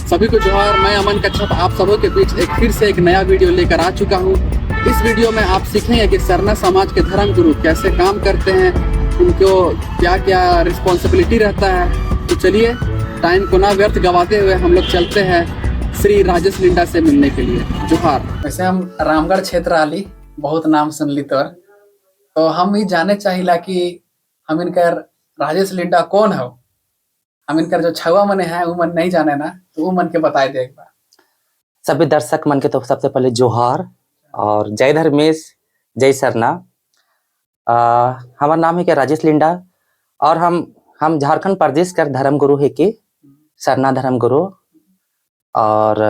सभी को जोहार। मैं अमन कच्छप आप सबों के बीच फिर से एक नया वीडियो लेकर आ चुका हूँ। इस वीडियो में आप सीखेंगे कि सरना समाज के धर्म गुरु कैसे काम करते हैं, उनको क्या क्या रिस्पॉन्सिबिलिटी रहता है। तो चलिए टाइम को ना व्यर्थ गवाते हुए हम लोग चलते हैं श्री राजेश लिंडा से मिलने के लिए। जोहार। वैसे हम रामगढ़ क्षेत्र आली बहुत नाम सुन ली तो हम ही जाने चाहिला कि हम इनकर राजेश लिंडा कौन हो। हम इनकर जो छवा मने हैं वो मन नहीं जाने ना, तो वो मन के बताए दे एक बार। सभी दर्शक मन के तो सबसे पहले जोहार और जय धर्मेश, जय सरना। हमारा नाम है क्या राजेश लिंडा और हम झारखंड प्रदेश का धर्म गुरु है कि सरना धर्म गुरु। और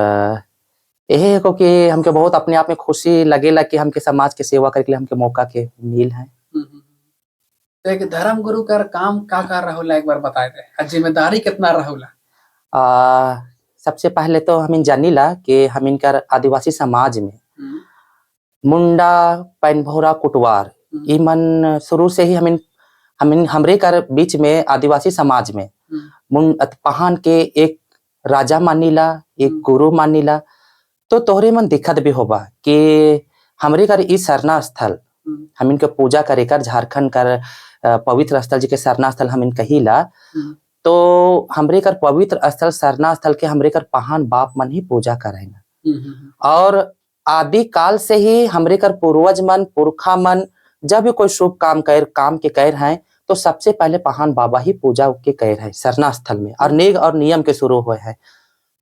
यही है कि हमके बहुत अपने आप में खुशी लगेला कि हमके समाज के सेवा करके हमके मौका के मिल है। तो एक धर्म गुरु का काम का कर रहा एक बार बताए दे, जिम्मेदारी कितना रहुला। सबसे पहले तो हम जानीला कि हम इनकर आदिवासी समाज में मुंडा पैनभोरा कुटवार मन शुरू से ही हमरे कर बीच में आदिवासी समाज में पहान के एक राजा मानीला, एक गुरु मानीला। तो तोहरे मन दिक्कत भी होबा कि हमरे कर इस सरना स्थल हम इनके पूजा करे कर झारखंड कर पवित्र स्थल जी के सरना स्थल हम इन कहीला। तो हमरे कर पवित्र स्थल सरना स्थल के हमरे कर पहान बाप मन ही पूजा करेंगे। और आदि काल से ही हमरे कर पूर्वज मन पुरखा मन जब भी कोई शुभ काम के कर हैं तो सबसे पहले पहान बाबा ही पूजा के कर है सरना स्थल में और नेग और नियम के शुरू हुए हैं।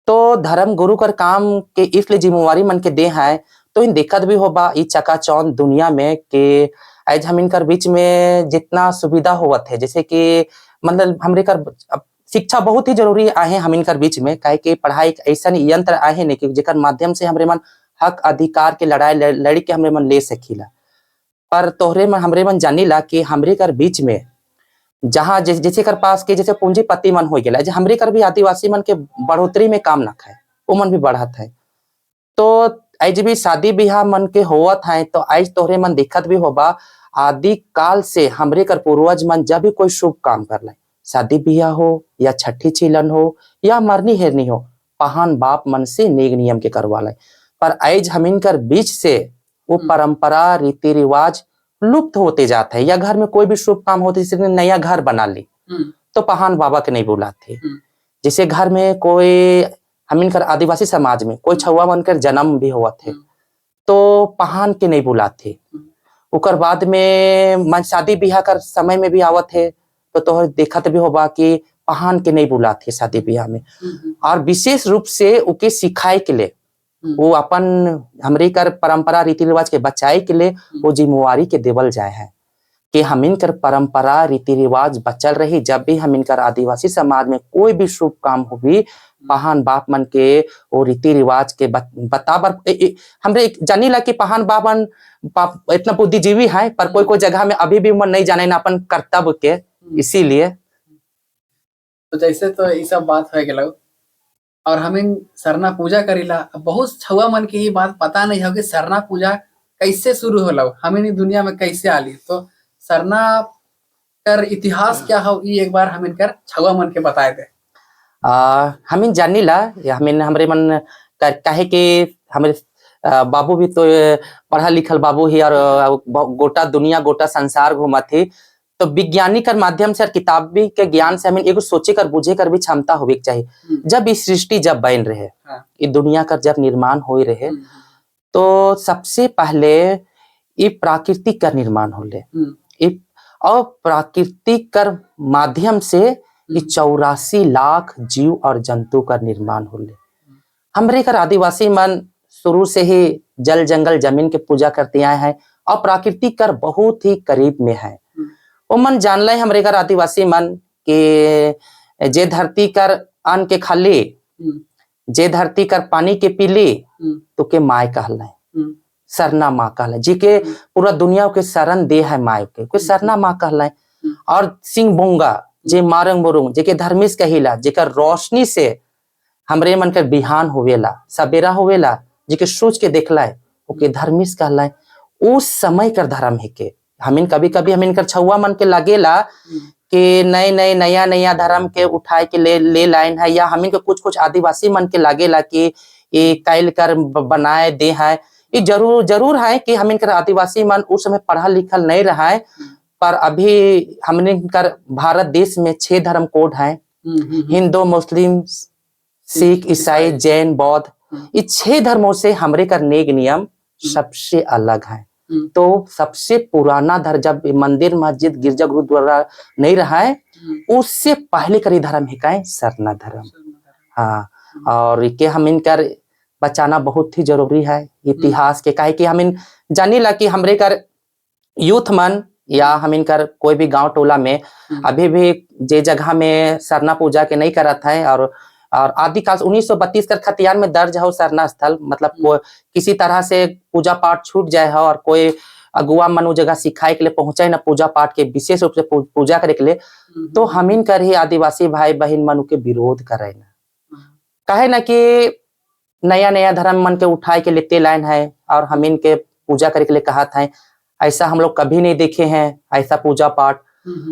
तो धर्म गुरु कर काम के इसलिए जिम्मेवारी मन के दे है। तो इन दिक्कत भी होबा इस चकाचौंध दुनिया में कि आज हम इनकर बीच में जितना सुविधा होवत है, जैसे कि मतलब हमरे कर शिक्षा बहुत ही जरूरी आहे हम इनकर बीच में, काहे कि पढ़ाई ऐसा यंत्र आहे नहीं कि जेकर माध्यम से हमरे मन हक अधिकार के लड़ाई लड़ के हमरे मन ले सकीला। पर तोहरे मन हमरे मन जानीला कि हमरे कर बीच में जहाँ जैसे कर पास के जैसे पूंजीपति मन हो गया, हमरे कर भी आदिवासी मन के बढ़ोतरी में काम न खाए, वो मन भी बढ़त है। तो आज भी शादी ब्याह मन के होवत है तो आज तोहरे मन दिक्कत भी होबा। आदि काल से हमरे कर पूर्वज मन जब भी कोई शुभ काम कर ले, शादी ब्याह हो या छठी छिलन हो या मरनी हेरनी हो, पहान बाप मन से नेग नियम के करवा ले। पर आज हम इनकर बीच से वो परंपरा रीति रिवाज लुप्त होते जाते हैं। या घर में कोई भी शुभ काम होते, जैसे नया घर बना ली तो पहान बाबा के नहीं बुलाते। जैसे घर में कोई हम इनकर आदिवासी समाज में कोई छुआ बनकर जन्म भी हुआ थे तो पहान के नहीं बुलाते। उकर बाद में मन शादी ब्याह कर समय में भी आवत है तो देखत भी होबा कि पहान के नहीं बुलाते शादी ब्याह में। और विशेष रूप से उके सिखाए के लिए वो अपन हमरे कर परंपरा रीति रिवाज के बचाए के लिए वो जिम्मेवारी के देवल जाए है कि हम इनकर परंपरा रीति रिवाज बचल रही। जब भी हम इनकर आदिवासी समाज में कोई भी शुभ काम हुई, पहान बाप मन के वो रीति रिवाज के बताबर हमरे जानीला कि पहान बाप मन इतना बुद्धिजीवी है, पर कोई कोई जगह में अभी भी मन नहीं जाने ना अपन कर्तव्य के। इसीलिए तो जैसे तो ये सब बात हो गया और हम इन सरना पूजा करीला। बहुत छुआ मन की ही बात पता नहीं हो कि सरना पूजा कैसे शुरू होला, हम इन दुनिया में कैसे आली। तो सरना कर इतिहास क्या हो ये एक बार हम इनकर छुआ मन के बताए दे। हम जानीला हमरे मन कहे कि हमरे बाबू भी तो पढ़ा लिखल बाबू ही और गोटा दुनिया गोटा संसार घूमा थी। तो विज्ञानिक कर माध्यम से और किताबी के ज्ञान से हमें एगो सोचे कर बुझे कर भी क्षमता होवे के चाहिए। जब इस सृष्टि जब बन रहे ये दुनिया का जब निर्माण हो रहे तो सबसे पहले ये प्राकृतिक का निर्माण होले और प्राकृतिक कर माध्यम से ये 84 लाख जीव और जंतु का निर्माण होले। हमरे कर आदिवासी मन शुरू से ही जल जंगल जमीन के पूजा करते आए हैं और प्राकृतिक कर बहुत ही करीब में है। वो मन जान ले हमरे कर आदिवासी मन के जे धरती कर अन्न के खाली, जे धरती कर पानी के पीली तो के माय कहला सरना माँ कहला, जी के पूरा दुनिया के शरण दे है माय के सरना माँ कहला। और सिंह बोंगा जे मारंग बोरुंग जे के धर्मेश कहिला, जेकर रोशनी से हमरे मन के बिहान होवेला सवेरा होवेला, जे के सोच के देखला ओके धर्मेश कहला। उस समय कर धर्म है के हम इन कभी कभी हम इनकर छुआ मन के लगेला कि नए नए नया नया धर्म के उठाए के ले लाइन है, या हमिन के कुछ कुछ आदिवासी मन के लागेला कि ये कैल कर बनाए दे है। ये जरूर जरूर है कि हमिन कर आदिवासी मन उस समय पढ़ा लिखल नहीं रहा है, पर अभी हमने कर भारत देश में 6 धर्म कोड है, हिंदू, मुस्लिम, सिख, ईसाई, जैन, बौद्ध। ये 6 धर्मों से हमरे कर नेक नियम सबसे अलग है। तो सबसे पुराना धर्म जब मंदिर, मस्जिद, गिरजा, गुरुद्वारा नहीं रहा है, उससे पहले करी धर्म है का सरना धर्म। हाँ, और के हम इनकर बचाना बहुत ही जरूरी है इतिहास के, काहे कि हम इन जानी ला कि हमरे कर यूथ मन या हम इनकर कोई भी गांव टोला में अभी भी जे जगह में सरना पूजा के नहीं करत है, और आदिकाल 1932 कर खतियान में दर्ज हो सरना स्थल, मतलब किसी तरह से पूजा पाठ छूट जाए हो और कोई अगुआ मन वो जगह सिखाए के लिए पहुंचे ना पूजा पाठ के विशेष रूप से पूजा करे के लिए, तो हमिन कर ही आदिवासी भाई बहन मन के विरोध करे ना, कहे ना कि नया नया धर्म मन के उठाए के लेते लाइन है और हमिन के पूजा करे के लिए कहा था। ऐसा हम लोग कभी नहीं देखे हैं, ऐसा पूजा पाठ।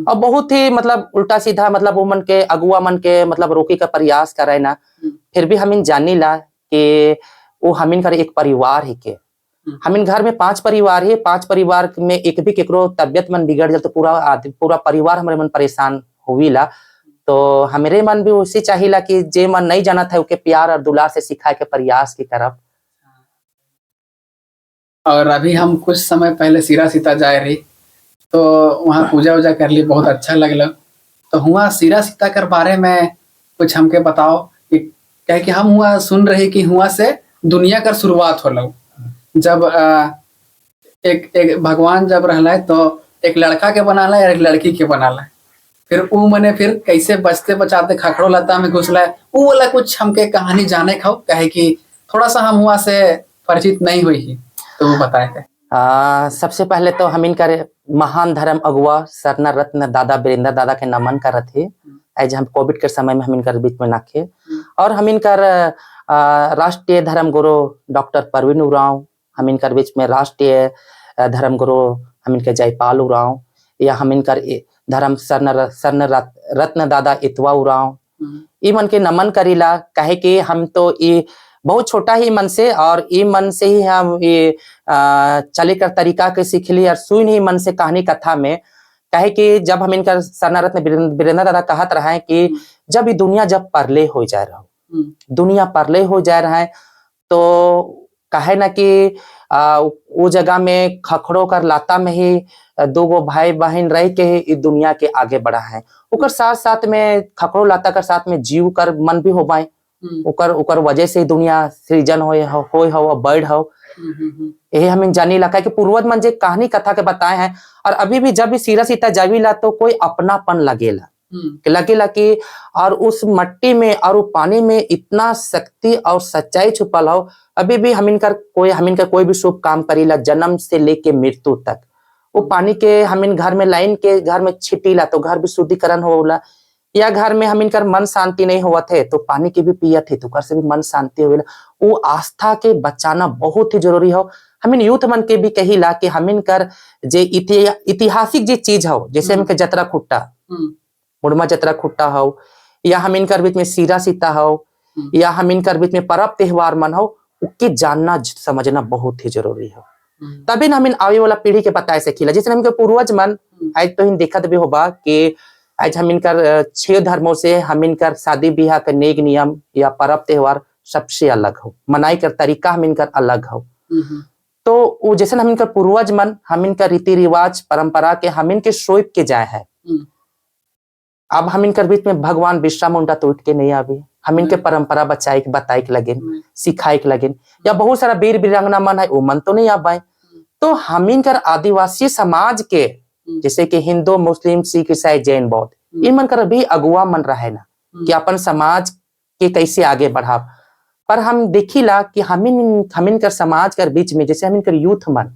और बहुत ही मतलब उल्टा सीधा, मतलब वो मन के अगुआ मन के मतलब रोके का प्रयास करे ना, फिर भी हमिन जानी ला कि वो हमिन कर एक परिवार ही के, हमिन घर में 5 परिवार है, 5 परिवार में एक भी केकरो तबियत मन बिगड़ जाए तो पूरा परिवार हमारे मन परेशान हुई ला। तो हमारे मन भी उसी चाहिए कि जे मन नहीं जाना था उके प्यार और दुलार से सिखाए के प्रयास की तरफ। और अभी हम कुछ समय पहले सिरा सीता जाए रही, तो वहाँ पूजा वूजा कर ली, बहुत अच्छा लगल। तो हुआ सिरा सीता कर बारे में कुछ हमके बताओ कि कहे कि हम हुआ सुन रहे कि हुआ से दुनिया का शुरुआत हो लो। जब एक भगवान जब रहला है तो एक लड़का के बनाला और एक लड़की के बनाला, फिर वो मने फिर कैसे बचते बचाते खखड़ो लता में घुसला है, वो वाला कुछ हमके कहानी जाने खाओ, कहे कि थोड़ा सा हम हुआ से परिचित नहीं हुई ही, तो वो बताए। सबसे पहले तो हम इनकर महान धर्म अगुआ सरना रत्न दादा वीरेंद्र दादा के नमन करत थे। आज हम कोविड के समय में हम इनकर बीच में नाखे, और हम इनकर राष्ट्रीय धर्म गुरु डॉक्टर परवीन उरांव, हम इनकर बीच में राष्ट्रीय धर्म गुरु हम इनके जयपाल उरांव, या हम इनकर धर्म सरन रत्न दादा इतवा उरांव, ई मन के नमन करीला। कहे कि हम तो ये बहुत छोटा ही मन से, और ई मन से ही हम ये चले कर तरीका के सीख ली और सुन ही मन से कहानी कथा में। कहे कि जब हम इनका सरना रत्न वीरेंद्र दादा कहत रहा है कि जब ये दुनिया जब परले हो जा रहा हो, दुनिया परले हो जा रहा है, तो कहे ना कि वो जगह में खखड़ो कर लाता में ही 2 गो भाई बहन रह के ही दुनिया के आगे बढ़ा है। उकर साथ साथ में खखड़ो लाता कर साथ में जीव कर मन भी हो पाए, उकर वजह से दुनिया सृजन हो बर्ड हो। यही हम जानी लगा कि पूर्वज मन जे कहानी कथा के बताए हैं, और अभी भी जब भी सिरा सीता जाविला तो कोई अपनापन लगेला कि और उस मट्टी में और वो पानी में इतना शक्ति और सच्चाई छुपल हो। अभी भी हम इनकर कोई भी शुभ काम करीला जन्म से लेके मृत्यु तक, वो पानी के हम इन घर में लाइन के घर में छिटीला तो घर भी शुद्धिकरण होला, या घर में हम इनकर मन शांति नहीं हुआ थे तो पानी के भी पिया थे तो घर से भी मन शांति हुआ। वो आस्था के बचाना बहुत ही जरूरी हो। हम इन यूथ मन के भी कहिला कि हम इनकर जे ऐतिहासिक जे चीज हो, जैसे हमके जतरा खुट्टा, मुड़मा जतरा खुट्टा हो, या हम इनकर बीच में सिरा सीता हो, या हम इनकर बीच में पर्व त्योहार मन हो, उसके जानना समझना बहुत ही जरूरी हो। तभी हम इन आवे वाला पीढ़ी के बताए से खिला, जैसे हमके पूर्वज मन आज तो इन देखत भी होगा कि आज हम इनकर 6 धर्मों से हम इनकर शादी ब्याह का नेक नियम या पर्व त्योहार सबसे अलग हो, मनाई कर तरीका हम इनकर अलग हो। तो वो जैसे हम इनकर पूर्वज मन हम इनका रीति रिवाज परंपरा के हम इनके सोच के जाए हैं। अब हम इनकर बीच में भगवान बिरसा मुंडा तो उठ के नहीं आवे, हम इनके परंपरा बचाए के बताए के लगे, सिखाए के लगे, या बहुत सारा वीर वीरांगना मन है वो मन तो नहीं आ पाए। तो हम इनकर आदिवासी समाज के जैसे कि हिंदू, मुस्लिम, सिख, ईसाई, जैन, बौद्ध, इन मन कर भी अगुआ मन रहे ना कि अपन समाज के कैसे आगे बढ़ा। पर हम देखिला कि हम इनकर समाज कर बीच में जैसे हम इनकर यूथ मन,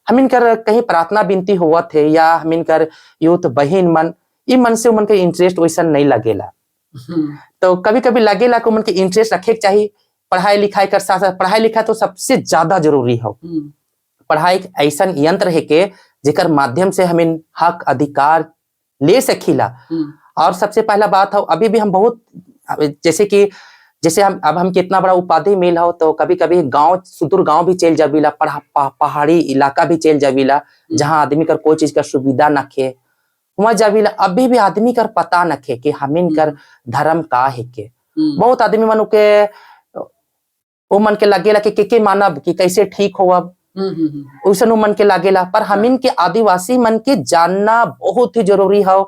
हम इनकर कहीं प्रार्थना विनती हुआ थे, या हम इनकर यूथ बहन मन, ये मन से उमन के इंटरेस्ट वैसा नहीं लगेला। तो कभी कभी लगेला कि उमन के इंटरेस्ट रखे के चाहिए पढ़ाई लिखाई कर साथ साथ। पढ़ाई लिखाई तो सबसे ज्यादा जरूरी हो। पढ़ाई ऐसा यंत्र है के जेकर माध्यम से हम इन हक अधिकार ले सकीला। और सबसे पहला बात हो, अभी भी हम बहुत जैसे हम कितना बड़ा उपाधि मिल हो, तो कभी कभी गांव, सुदूर गांव भी चल जाविला, पहाड़ी इलाका भी चल जाविला, जहां आदमी कर कोई चीज का सुविधा न खे, वहां जाविला। अभी भी आदमी कर पता न खे कि हमिन कर धर्म का है के। बहुत आदमी मन के वो मन के लगेला कि मानब कि कैसे ठीक हो, अब वैसन मन के लागेला। पर हमिन के आदिवासी मन के जानना बहुत ही जरूरी हो,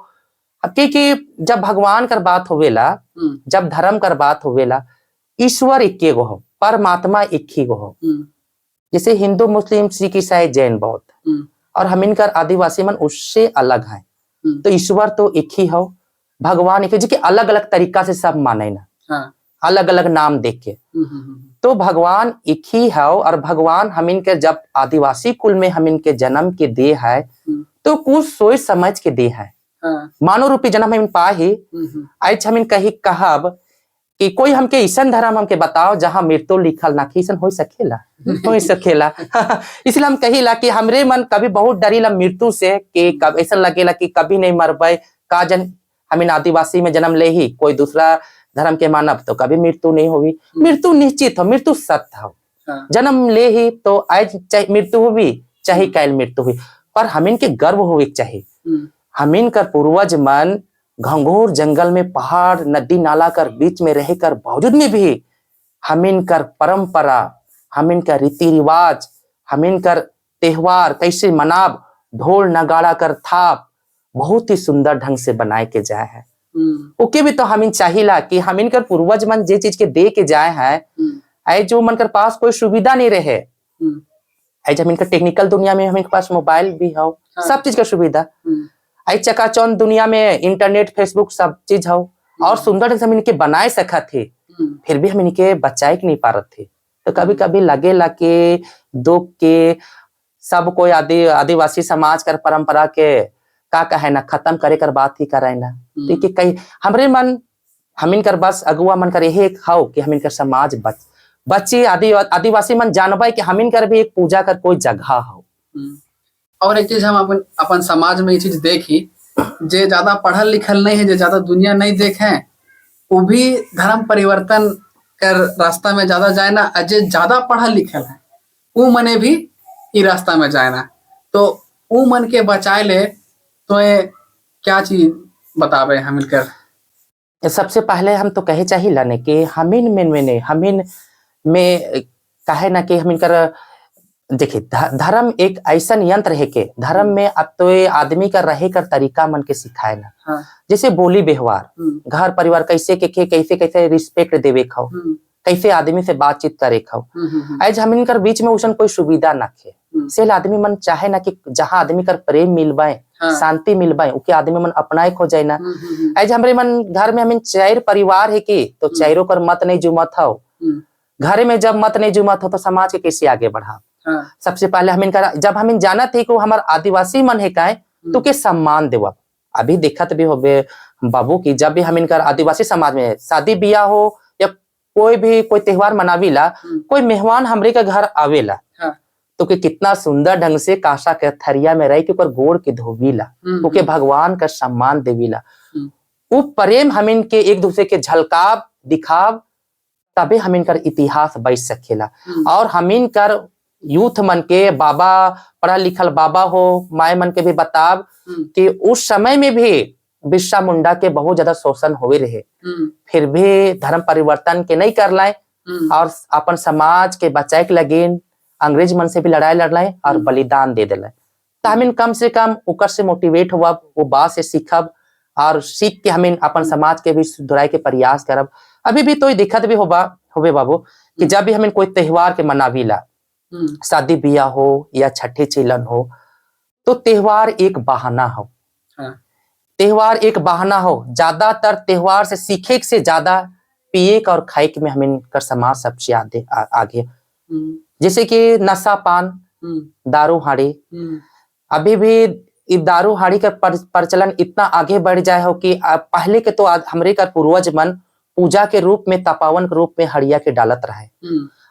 क्योंकि जब भगवान कर बात होवेला, जब धर्म कर बात होवेला, ईश्वर एक गो हो, परमात्मा एक ही गो हो। जैसे हिंदू, मुस्लिम, सिख, ईसाई, जैन, बौद्ध, और हमिन कर आदिवासी मन उससे अलग हैं। तो ईश्वर तो एक ही हो, भगवान एक ही, जो अलग अलग तरीका से सब माने ना, अलग अलग नाम देख के। तो भगवान एक ही है, और भगवान हमिन के जब आदिवासी कुल में हमिन के जन्म के दे है, तो कुछ सोच समझ के दे है। मानव रूपी जन्म हमिन पा ही। आज हमिन कही कहब कि कोई हमके ऐसन धर्म हमके बताओ जहां मृत्यु लिखल ना, कि ऐसन हो सकेला? हो सकेला। इसलिए हम कहिला कि हमरे मन कभी बहुत डरीला मृत्यु से, कि कब ऐसा लगेला कि कभी नहीं मरबे का। जन हमिन आदिवासी में जन्म ले ही, कोई दूसरा धर्म के मानब तो कभी मृत्यु नहीं होगी। मृत्यु निश्चित हो, मृत्यु सत्य हो। जन्म ले ही तो आज चाहे मृत्यु हुई, चाहे कैल मृत्यु हुई, पर हमिन के गर्व हो चाहिए। हमिन कर पूर्वज मन घंघोर जंगल में, पहाड़, नदी नाला कर बीच में रहकर बावजूद में भी हमिन कर परंपरा, हमिन कर रीति रिवाज, हमिन कर त्योहार कैसे मनाब, ढोल नगाड़ा कर थाप बहुत ही सुंदर ढंग से बनाए के जाए है। ओके भी तो हमिन चाहिला कि हमिन कर पूर्वज मन जे चीज के दे के जाए है, आई जो मन कर पास कोई सुविधा नहीं रहे, आई जब इनका टेक्निकल दुनिया में हमिन के पास मोबाइल भी हो, सब चीज का सुविधा, आई चकाचौंध दुनिया में इंटरनेट, फेसबुक सब चीज हो, और सुंदर ढंग से हम इनके बनाए सका थे, फिर भी हम इनके बचाए के नहीं पा रहे थे। तो कभी कभी लगेला कि दुख के सब कोई आदिवासी समाज कर परंपरा के का कहे ना, खत्म करे कर बात ही करे ना। ठीक है, कहीं हमरे मन हमिन कर बस अगुआ मन कर यही खाओ कि हमिन कर समाज बच्चे आदिवासी मन जानबे कि हमिन कर भी एक पूजा कर कोई जगह हो। और एक चीज हम अपन समाज में ये चीज देखी, जे ज्यादा पढ़ल लिखल नहीं है, जे ज्यादा दुनिया नहीं देखे, वो भी धर्म परिवर्तन कर रास्ता में ज्यादा जाए ना। जे ज्यादा पढ़ल लिखल है वो मने भी ये रास्ता में जाए ना, तो वो मन के बचाए ले तो ये क्या चीज बतावे हमिन कर? सबसे पहले हम तो कहे चाहिए लाने कि हमिन में कहे ना कि हमिन कर देखिए, धर्म एक ऐसा यंत्र है कि धर्म में अब तो आदमी का रहे कर तरीका मन के सिखाए ना। जैसे बोली व्यवहार, घर परिवार कैसे कैसे रिस्पेक्ट देवे खाओ, कैसे आदमी से बातचीत करे खाओ। आज हम इनकर बीच में उसन कोई सुविधा ना खे, सेल आदमी मन चाहे ना कि जहाँ आदमी कर प्रेम मिलवाए, शांति मिलवाए, उके आदमी मन अपनाए खो जाए ना। आज हमरे मन घर में हमिन चार परिवार है कि, तो चारों कर मत नहीं जुमत हो। घर में जब मत नहीं जुमत हो तो समाज के कैसे आगे बढ़ा। सबसे पहले हमिन कर जब हमिन जाना थे कि हमार आदिवासी मन है काए, तो के सम्मान देवा। अभी देखत भी होबे बाबू की, जब भी हमिन कर आदिवासी समाज में शादी बियाह हो या कोई त्योहार मनावीला, कोई मेहमान हमरे का घर आवेला, तो के कितना सुंदर ढंग से कांसा के थरिया में रह के ऊपर गोड़ के धोवीला, तो के भगवान का सम्मान देवीला। वो प्रेम हमिन के एक दूसरे के झलकाव दिखाव, तबे हमिन कर इतिहास बच सकेला। और हमिन कर यूथ मन के बाबा, पढ़ा लिखल बाबा हो, माए मन के भी बताब कि उस समय में भी बिरसा मुंडा के बहुत ज्यादा शोषण हुए रहे, फिर भी धर्म परिवर्तन के नहीं कर लाए, और अपन समाज के बचाए के लगे अंग्रेज मन से भी लड़ाई लड़लाए और बलिदान दे दिलाए। तो हमिन कम से कम उकर से मोटिवेट हुआ, वो बात से सीखब, और सीख के हमिन अपन समाज के भी सुधराए के प्रयास करब। अभी भी तो दिक्कत भी होबे बाबू कि जब भी हमिन कोई त्योहार के मनावीला, शादी बियाह हो या छठे चीलन हो, तो त्योहार एक बहाना हो। त्योहार एक बहाना हो। ज्यादातर त्योहार से सीखे से ज्यादा पिए और खाए के में हमिन कर समाज सबसे आगे। जैसे कि नशा पान, दारू हाड़ी, अभी भी दारू हाड़ी का प्रचलन इतना आगे बढ़ जाए हो कि पहले के तो हमरे का पूर्वज मन पूजा के रूप में, तपावन के रूप में हड़िया के डालत रहे,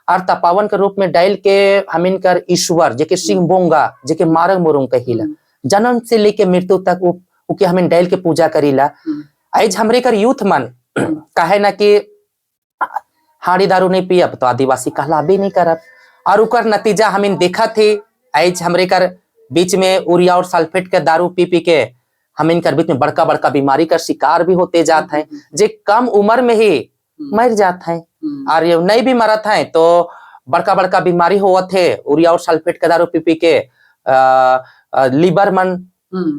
और तपावन के रूप में डाल के हमिन कर ईश्वर जेके सिंह बोंगा, जेके मारंग मुरुंग कहिला, जन्म से लेके मृत्यु तक उके हमें डैल के पूजा करीला। आज हमरे कर यूथ मन कहे ना कि हाड़ी दारू नहीं पियब तो आदिवासी कहलाबे नहीं करब, और उकर नतीजा हमें देखा थे। आज हमरे कर बीच में यूरिया और सल्फेट के दारू पी पी के हम इनकर बीच में बड़का बड़का बीमारी का शिकार भी होते जाते हैं, जे कम उम्र में ही मर जाते हैं, और ये नहीं भी मरत हैं तो बड़का बड़का बीमारी होवत है यूरिया और सल्फेट के दारू पी पी के। लीवर मन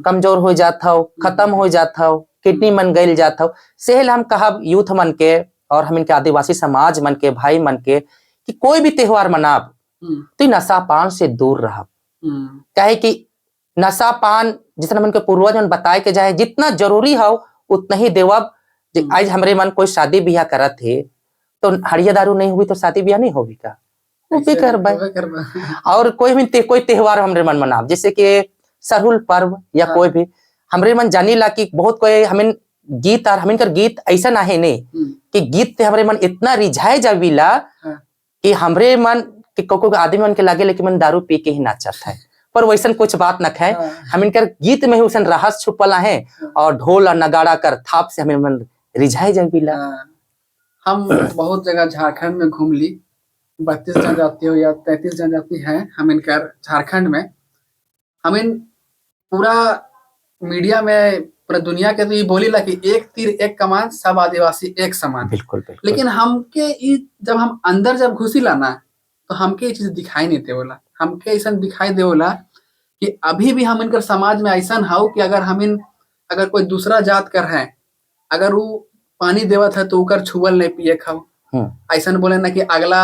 कमजोर हो जाता हो, खत्म हो जाता हो, किडनी मन गल जाता हो। सेहल हम कहब यूथ मन के और हम इनके आदिवासी समाज मन के भाई मन के कि कोई भी त्योहार मनाब तो नशा पान से दूर रह। कहे कि नशा पान जितना मन के पूर्वज मन बताए के जाए जितना जरूरी हो उतना ही देवब। आज हमरे मन कोई शादी ब्याह करत है तो हड़िया दारू नहीं हुई तो शादी ब्याह नहीं होगी का, वो भी करबा। और कोई भी कोई त्योहार हमरे मन मनाब, जैसे कि सरहुल पर्व या कोई भी हमरे मन जानी ला कि बहुत कोई हमें गीत और हमें कर गीत ऐसा ना है नहीं कि गीत से हमरे मन इतना रिझाए जाविला कि हमरे मन कि कोई आदमी मन के लागे लेकिन मन दारू पी के ही नाचत है, पर वैसन कुछ बात न है। हम इनकर गीत में ही वैसन रहस्य छुपला है और ढोल और नगाड़ा कर थाप से हमें मन रिझाए जाविला। हम बहुत जगह झारखंड में घूम ली, 32 जनजाति हो या 33 जनजाति है हम इनकर झारखंड में। हम इन पूरा मीडिया में पूरा दुनिया के तो ये बोली ला कि एक तीर एक कमान, सब आदिवासी एक समान। बिल्कुल, बिल्कुल। लेकिन हमके जब हम अंदर जब घुसी ला ना तो हमके ये चीज दिखाई नहीं देवला। हमके ऐसा दिखाई देवला कि अभी भी हम इनकर समाज में ऐसा हो कि अगर कोई दूसरा जात कर है, अगर वो पानी देवत है तो उकर छुअल नहीं पिए खाओ। ऐसा बोले ना कि अगला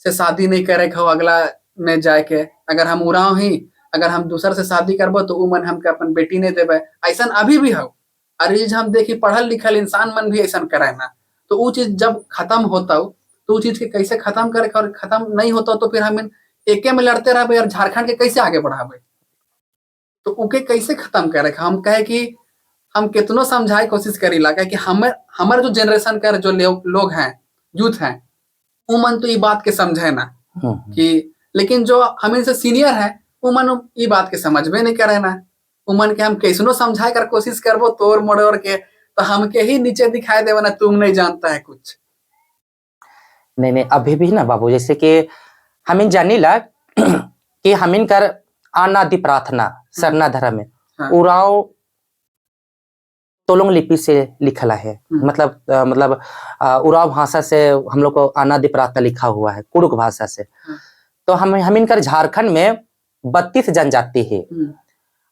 से शादी नहीं करे खाओ, अगला में जाए के अगर हम उड़ाव ही अगर हम दूसर से शादी करबो तो उ मन हमके अपन बेटी नहीं देवे। ऐसा अभी भी हो। और ये हम देखी पढ़ल लिखल इंसान मन भी ऐसा करे ना, तो वो चीज जब खत्म होता हो तो वो चीज के कैसे खत्म करे, और खत्म नहीं होता तो फिर हम एके में लड़ते रहे यार, झारखंड के कैसे आगे बढ़ावे, तो उके कैसे खत्म करे। हम कहे कि हम कितनो समझाए कोशिश करी ला कि हमारे जो जनरेशन का जो लोग हैं, यूथ हैं, वो मन तो ये बात के समझे ना कि, लेकिन जो हम इनसे सीनियर है वो मन ये बात के समझ में नहीं करे ना। वो मन के हम कैसनो समझाए कर कोशिश करबो तोड़ मड़ोड़ के तो हमके ही नीचे दिखाई देवा ना, तुम नहीं जानता है कुछ। नहीं अभी भी ना बाबू, जैसे कि हमें जानी ला कि हमिन कर अनादि प्रार्थना सरना धर्म में उराव तोलोंग लिपि से लिखला है। मतलब उराव भाषा से हम लोग को अनादि प्रार्थना लिखा हुआ है, कुड़ुक भाषा से। तो हम इनकर झारखंड में 32 जनजाति है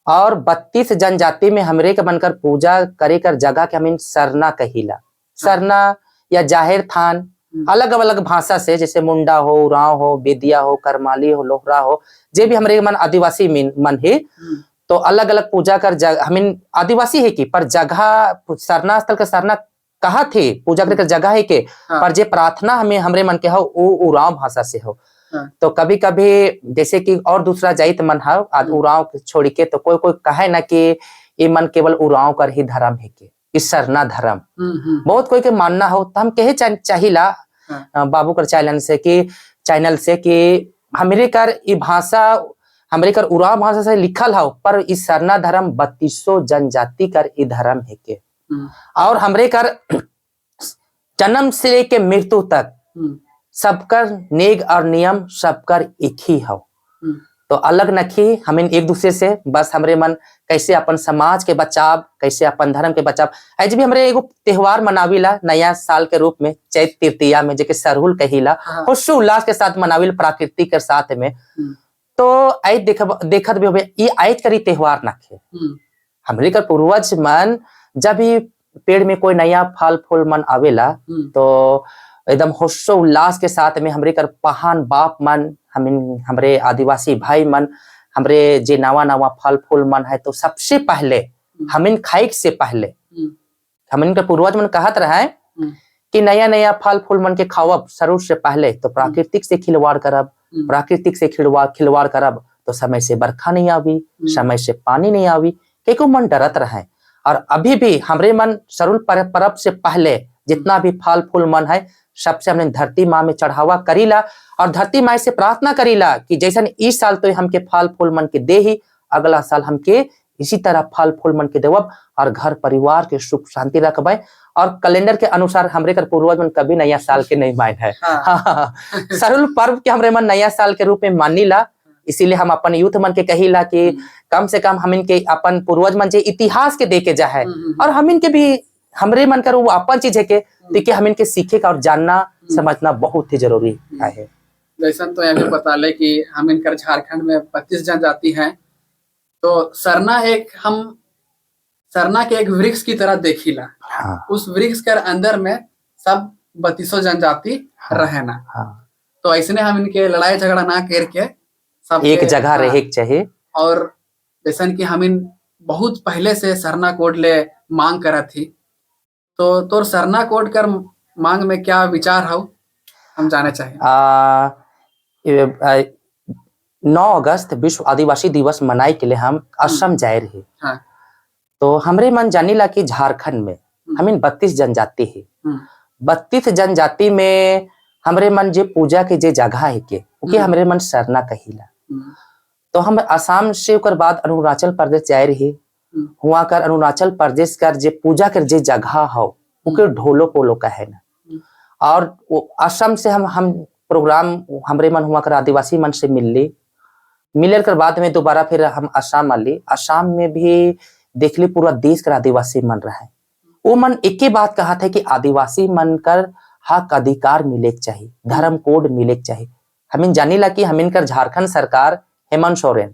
और 32 जनजाति में हमरे के बनकर पूजा करे कर जगह के हम सरना कहिला। सरना या जाहिर थान अलग अलग भाषा से, जैसे मुंडा हो, उराव हो, बेदिया हो, करमाली हो, लोहरा हो, जे भी हमरे मन आदिवासी मन है तो अलग अलग पूजा कर हम आदिवासी है कि पर जगह सरना स्थल का सरना कहा थे पूजा करे कर जगह है के, पर जे प्रार्थना हमरे मन के हो वो उराव भाषा से हो। तो कभी कभी जैसे कि और दूसरा जाइत मन है उराव छोड़ के, तो कोई कोई कहे ना कि ये मन केवल उराव कर ही धर्म है के, इस सरना धर्म बहुत कोई के मानना हो। तो हम कहे चाहिला बाबू कर चैनल से कि हमरे कर ये भाषा हमरे कर उराव भाषा से लिखल हो, पर इस सरना धर्म 3200 जनजाति कर ये धर्म है के, और हमरे कर जन्म से लेके मृत्यु तक सबकर नेग और नियम सबकर एक ही हो। तो अलग नखी हम एक दूसरे से, बस हमरे मन कैसे अपन समाज के बचाव, कैसे अपन धर्म के बचाव। आज भी हमरे एगो त्योहार मनाविला नया साल के रूप में चैत तृतीया में, जेके सरहुल कहिला, खुशी उल्लास के साथ मनाविल प्रकृति के साथ में। तो आई देखत भी होबे ये आज करी त्योहार नखे हमरे कर पूर्वज मन जब भी पेड़ में कोई नया फल फूल मन आवेला तो एकदम होशो उल्लास के साथ में हमरे कर पहान बाप मन हमरे आदिवासी भाई मन हमरे जे नवा नवा फल फूल मन है तो सबसे पहले हमिन खाई से पहले हमिन के पूर्वज मन कहत रहे कि नया नया फल फूल मन के खावब शुरू से पहले तो प्राकृतिक से खिलवाड़ करब, प्राकृतिक से खिलवाड़ करब तो समय से बरखा नहीं आवी, समय से पानी नहीं आवी, के मन डरत रहे। और अभी भी हमरे मन सरुल पर्व से पहले जितना भी फल फूल मन है सबसे हमने धरती माँ में चढ़ावा करीला और धरती माँ से प्रार्थना करीला कि जैसन इस साल तो हमके फल फूल मन के दे ही, अगला साल हमके इसी तरह फल फूल मन के देवब और घर परिवार के सुख शांति रखबे। और कैलेंडर के अनुसार हमरे कर पूर्वज मन कभी नया साल के नहीं मान है। हाँ। सरल पर्व के हमरे मन नया साल के रूप में मानीला। इसीलिए हम अपन यूथ मन के कहिला कि कम से कम हम इनके अपन पूर्वज मन जे इतिहास के देके जा है और हम इनके भी हमरे मन कर वो अपन चीज है के देखिए हम इनके सीखे का और जानना समझना बहुत ही जरूरी है। जैसा तो यह भी बता ले कि हम इनकर झारखंड में 32 जनजाति हैं, तो सरना के एक वृक्ष की तरह देखिला। हाँ। उस वृक्ष के अंदर में सब 32 जनजाति रहना। तो ऐसे हम इनके लड़ाई झगड़ा ना करके सब एक जगह रहे चाहिए। और जैसा कि हम इन बहुत पहले से सरना कोड ले मांग करा थी, तो सरना कोड कर मांग में क्या विचार हो हम जाने चाहिए। 9 अगस्त विश्व आदिवासी दिवस मनाए के लिए हम असम जाए रहे। हाँ। तो हमरे मन जानीला कि झारखंड में हम इन 32 जनजाति है। 32 जनजाति में हमरे मन जे पूजा के जे जगह है के ओके हमरे मन सरना कहिला। तो हम असम से ओकर बाद अरुणाचल प्रदेश जाए रहे। हुआ कर अरुणाचल प्रदेश कर जे पूजा कर जे जगह हो ओके ढोलो पोलो का है ना। और असम से हम प्रोग्राम हमरे मन हुआ कर आदिवासी मन से मिलने के बाद में दोबारा फिर हम असम आली। असम में भी देखली पूरा देश का आदिवासी मन रहा है। वो मन एक ही बात कहा था कि आदिवासी मन कर हक अधिकार मिले चाहिए, धर्म कोड मिले चाहिए। हमिन जानीला कि हमिन कर झारखंड सरकार हेमंत सोरेन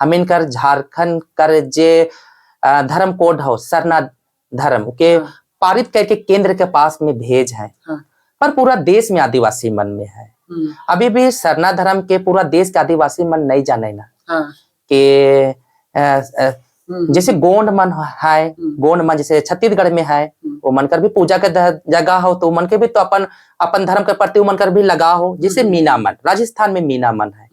हमिन कर झारखंड कर जे धर्म कोड हो सरना धर्म के पारित करके केंद्र के पास में भेज है। पर पूरा देश में आदिवासी मन में है। अभी भी सरना धर्म के पूरा देश के आदिवासी मन नहीं जाने ना कि जैसे गोंड मन है, गोंड मन जैसे छत्तीसगढ़ में है, वो मन कर भी पूजा के जगह हो तो मन के भी तो अपन धर्म के प्रति मन कर भी लगा हो। जैसे मीना मन राजस्थान में मीना मन है।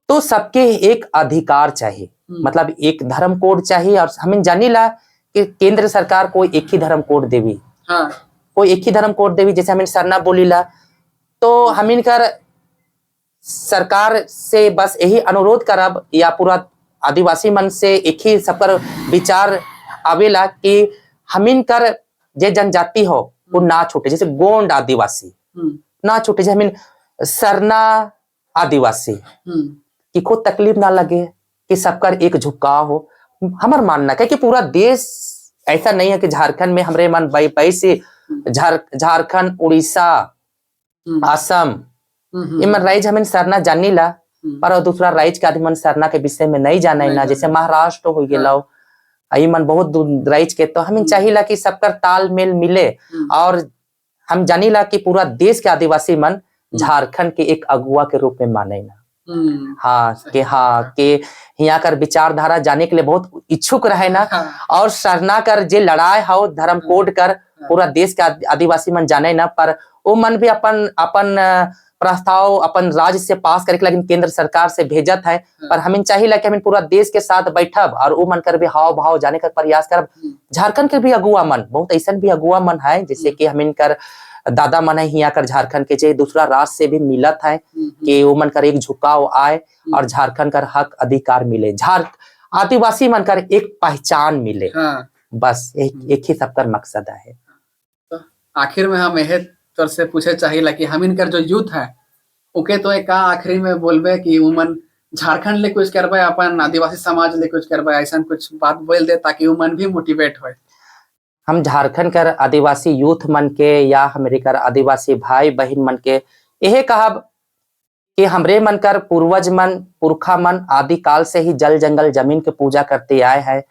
तो सबके एक अधिकार चाहिए, मतलब एक धर्म कोड चाहिए। और हमें जानीला कि केंद्र सरकार कोई एक ही धर्म कोड देवी। कोई एक ही धर्म कोड देवी। जैसे हमें सरना बोलीला तो हम इनकर सरकार से बस यही अनुरोध करब या पूरा आदिवासी मन से एक ही सब पर विचार आवेला कि हम इनकर जे जनजाति हो वो ना छूटे। जैसे गोंड आदिवासी ना छूटे, जैसे हमें सरना आदिवासी कि कोई तकलीफ ना लगे, कि सबका एक झुकाव हो। हमार मानना है कि पूरा देश ऐसा नहीं है कि झारखंड में हमरे मन बाई से झारखंड उड़ीसा असम इमन राइज हमें सरना जानीला, पर दूसरा राइज के आदमी मन सरना के विषय में नहीं जाना ना। जैसे महाराष्ट्र हो गया मन बहुत राइज के, तो हमें चाहिए कि सबका तालमेल मिले। और हम जानीला कि पूरा देश के आदिवासी मन झारखंड के एक अगुआ के रूप में माने ना। हाँ कि यहाँ कर विचारधारा जाने के लिए बहुत इच्छुक रहे ना। और सरना कर जे लड़ाई हो धर्म कोड कर पूरा देश के आदिवासी मन जाने ना, पर वो मन भी अपन प्रस्ताव अपन राज्य से पास करे, लेकिन केंद्र सरकार से भेजत है। पर हमें चाहिए कि हम पूरा देश के साथ बैठब और वो मन कर भी हाव भाव जाने का प्रयास करब। झारखंड के भी अगुआ मन बहुत ऐसा भी अगुआ मन है, जैसे कि हम इनकर दादा मन है यहाँ कर झारखंड के जे दूसरा राज्य से भी मिलत है कि वो मन कर एक झुकाव आए और झारखंड कर हक अधिकार मिले, आदिवासी मन कर एक पहचान मिले। बस एक ही सबका मकसद है। तो आखिर में हम यह तौर से पूछे चाहिए कि हम इनकर जो यूथ है ओके तो एक आखिरी में बोलबे कि उमन झारखंड ले कुछ करबे, अपन आदिवासी समाज ले कुछ करबे, ऐसा कुछ बात बोल दे ताकि उमन भी मोटिवेट हो। हम झारखंड कर आदिवासी यूथ मन के या हमारे कर आदिवासी भाई बहन मन के यह कहब कि हमरे मन कर पूर्वज मन पुरखा मन आदि काल से ही जल जंगल जमीन के पूजा करते आए हैं।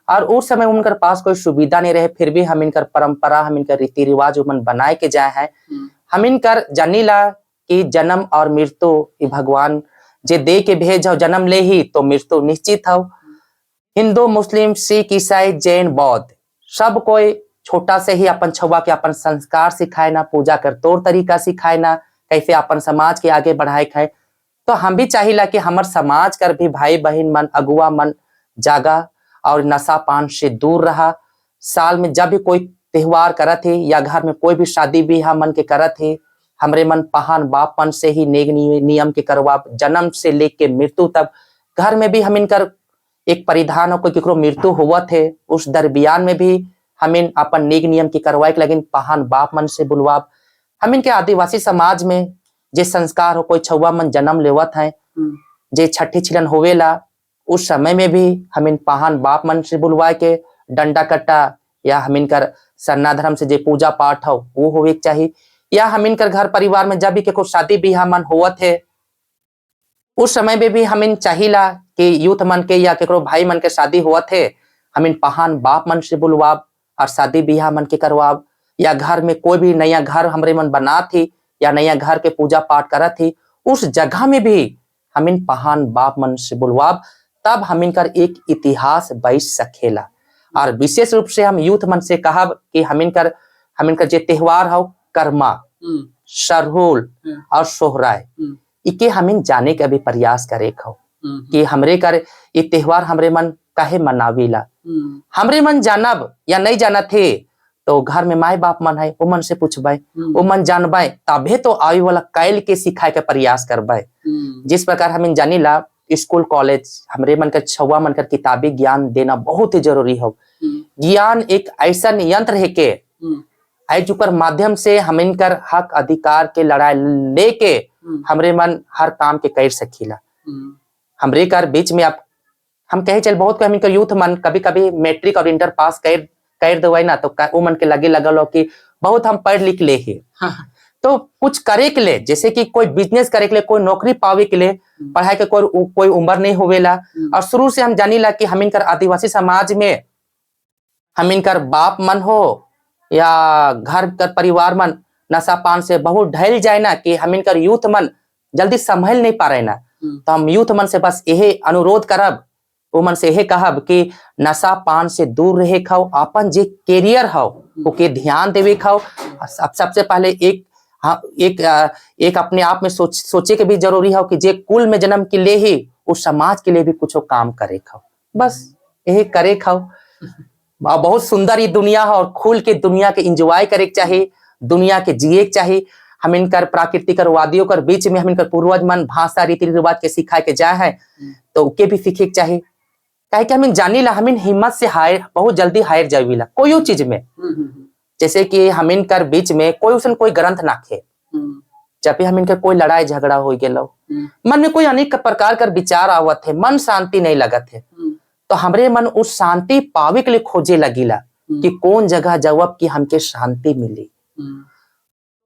और उस समय उनकर पास कोई सुविधा नहीं रहे, फिर भी हम इनकर परंपरा हम इनकर रीति रिवाज उमन बनाए के जाए हैं। हम इनकर जानीला कि जन्म और मृत्यु भगवान जे दे के भेज हो, जन्म ले ही तो मृत्यु निश्चित हो। हिंदू मुस्लिम सिख ईसाई जैन बौद्ध सब कोई छोटा से ही अपन छुआ के अपन संस्कार सिखाए ना, पूजा कर तौर तरीका सिखाए ना, कैसे अपन समाज के आगे बढ़ाए खाए। तो हम भी चाहिए कि हमार समाज कर भी भाई बहन मन अगुआ मन जागा और नशा पान से दूर रहा। साल में जब भी कोई त्योहार करत है या घर में कोई भी शादी ब्याह मन के करत है, हमरे मन पहान बापन से ही नेग नियम के करवा, जन्म से लेके मृत्यु तक घर में भी हम इनकर एक परिधान और कोई केकरो मृत्यु हुआ थे उस दरमियान में भी हमिन अपन नेक नियम की करवाए के लगिन पहान बाप मन से बुलवाब। हमिन के आदिवासी समाज में जे संस्कार हो कोई छुआ मन जन्म लेवत है जे छठी छिलन होवेला उस समय में भी हमिन पहान बाप मन से बुलवाए के डंडा कट्टा या हमिन कर सरना धर्म से जे पूजा पाठ हो वो होवे के चाहिए। या हमिन कर घर परिवार में जब भी के शादी बियाह मन होवत है उस समय में भी हमिन चाहिला कि यूथ मन के या केकरो भाई मन के शादी हुआ थे हमिन पहान बाप मन से बुलवाब और शादी बियाह मन के करवाब। या घर में कोई भी नया घर हमरे मन बना थी या नया घर के पूजा पाठ करा थी उस जगह में भी हमिन पहान बाप मन से बुलवाब। तब हमिन कर एक इतिहास बैठ सकेला। और विशेष रूप से हम यूथ मन से कहब कि हमिन कर जे त्योहार हो कर्मा सरहुल और सोहराय इके हमिन जाने के अभी प्रयास करे खो कि हमरे कर ये त्योहार हमरे मन काहे मनावीला। हमरे मन जानब या नहीं जाना थे तो घर में माए बाप मन है वो मन से पूछबे वो मन जानबे तबे तो आवे वाला कैल के सिखाए के प्रयास करबे। जिस प्रकार हमिन जानीला स्कूल कॉलेज हमरे मन कर छुआ मन कर किताबी ज्ञान देना बहुत ही जरूरी हो। ज्ञान एक ऐसा यंत्र है के जुकर माध्यम से हमिन कर हक अधिकार के लड़ाई लेके हमरे मन हर काम के कर सकीला। हमरे कर बीच में आप हम कहे चल बहुत हमिन कर यूथ मन कभी कभी मैट्रिक और इंटर पास कर देवाई ना तो वो मन के लगे लगल हो कि बहुत हम पढ़ लिख ले ही तो कुछ करे के लिए जैसे कि कोई बिजनेस करे के लिए कोई नौकरी पावे के लिए पढ़ाई के कोई उम्र नहीं होवेला। और शुरू से हम जानीला कि हमिन कर आदिवासी समाज में हमिन कर बाप मन हो या घर कर परिवार मन नशा पान से बहुत ढल जाए ना कि हमिन कर यूथ मन जल्दी संभल नहीं पा रहे ना। तो हम यूथ मन से बस यही अनुरोध करब वो मन से यही कहब कि नशा पान से दूर रहे खाओ अपन जे कैरियर हो ओके ध्यान देवे खाओ। सबसे पहले एक अपने आप में सोचे के भी जरूरी हो कि जे कुल में जन्म के लिए ही उस समाज के लिए भी कुछ काम करे खाओ बस यही करे खाओ। बहुत सुंदर ये दुनिया है और खुल के दुनिया के एंजॉय करे के चाहिए दुनिया के जिए के चाहिए। हम इनकर प्राकृतिक वादियों कर बीच में हम इनकर पूर्वज मन भाषा रीति रिवाज के सिखाए के जाए है तो उके भी सीखे के चाहिए। काहे कि हमिन जानीला हमिन हिम्मत से हायर बहुत जल्दी हायर जावीला कोई चीज में। जैसे कि हमिन कर बीच में कोई उसन कोई ग्रंथ नाखे जब भी हमिन कर कोई लड़ाई झगड़ा हो गेलो मन में कोई अनेक प्रकार कर विचार आवत है मन शांति नहीं लगत है तो हमरे मन उस शांति पावे के लिए खोजे लगिला कि कौन जगह जवाब की हमके शांति मिली।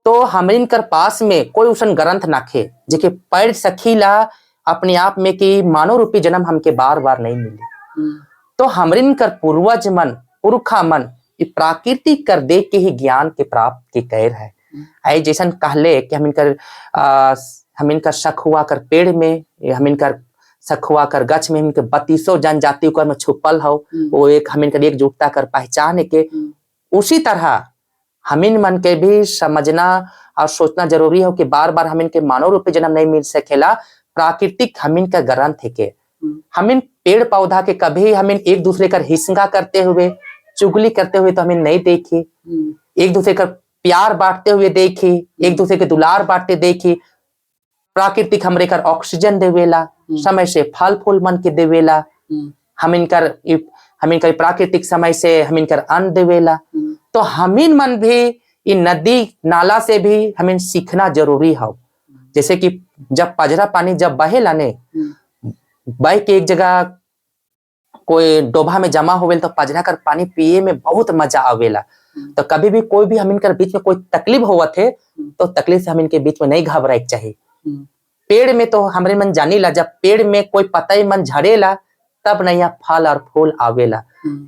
तो हमरिन कर पास में कोई उसन ग्रंथ नाखे जेके पढ़ सकीला अपने आप में कि मानव रूपी जन्म हमके बार बार नहीं मिली। तो हमरिन कर पूर्वज मन पुरखा मन प्राकृतिक कर देख के ही ज्ञान के प्राप्त के कैर है। आई जैसन कहले कि हमिन कर सखुआ कर पेड़ में हमिन कर सखुआ कर गछ में हमिन 32 जनजाति में छुपल हो वो एक हमिन कर एकजुटता कर पहचान के उसी तरह हमिन मन के भी समझना और सोचना जरूरी हो कि बार बार हमिन के मानव रूपी जन्म नहीं मिल सकेला। प्राकृतिक हमिन का ग्रंथ है के हमिन पेड़ पौधा के कभी हमिन एक दूसरे का हिस्सा करते हुए चुगली करते हुए तो हमिन नहीं देखी। एक दूसरे का प्यार बांटते हुए देखी एक दूसरे के दुलार बांटते देखी। प्राकृतिक हमरे कर ऑक्सीजन देवेला समय से फल फूल मन के देवेला हमिन कर प्राकृतिक समय से हमिन कर अन्न देवेला। तो हमिन मन भी इन नदी नाला से भी हमिन सीखना जरूरी हो। जैसे कि जब पजरा पानी जब बहेला ने बह के एक जगह कोई डोभा में जमा होवेल तो पजरा कर पानी पिए में बहुत मजा आवेला। तो कभी भी कोई भी हमिन कर बीच में कोई तकलीफ हुआ थे तो तकलीफ से हमिन के बीच में नहीं घबराए के चाहिए। पेड़ में तो हमरे मन जानीला जब पेड़ में कोई पतई मन झड़ेला तब नया फल और फूल आवेला।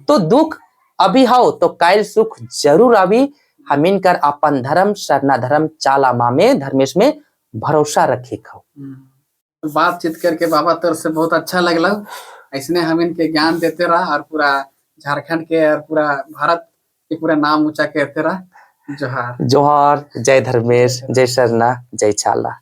तो दुख अभी हो तो कायल सुख जरूर आवी। हमिन कर अपन धर्म सरना धर्म चाला मामे धर्मेश में भरोसा रखे खाओ। बातचीत करके बाबा तोर से बहुत अच्छा लगला। ऐसने हम इनके ज्ञान देते रहा और पूरा झारखंड के और पूरा भारत के पूरा नाम ऊंचा करते रहा। जोहार जोहार। जय धर्मेश जय सरना जय चाला।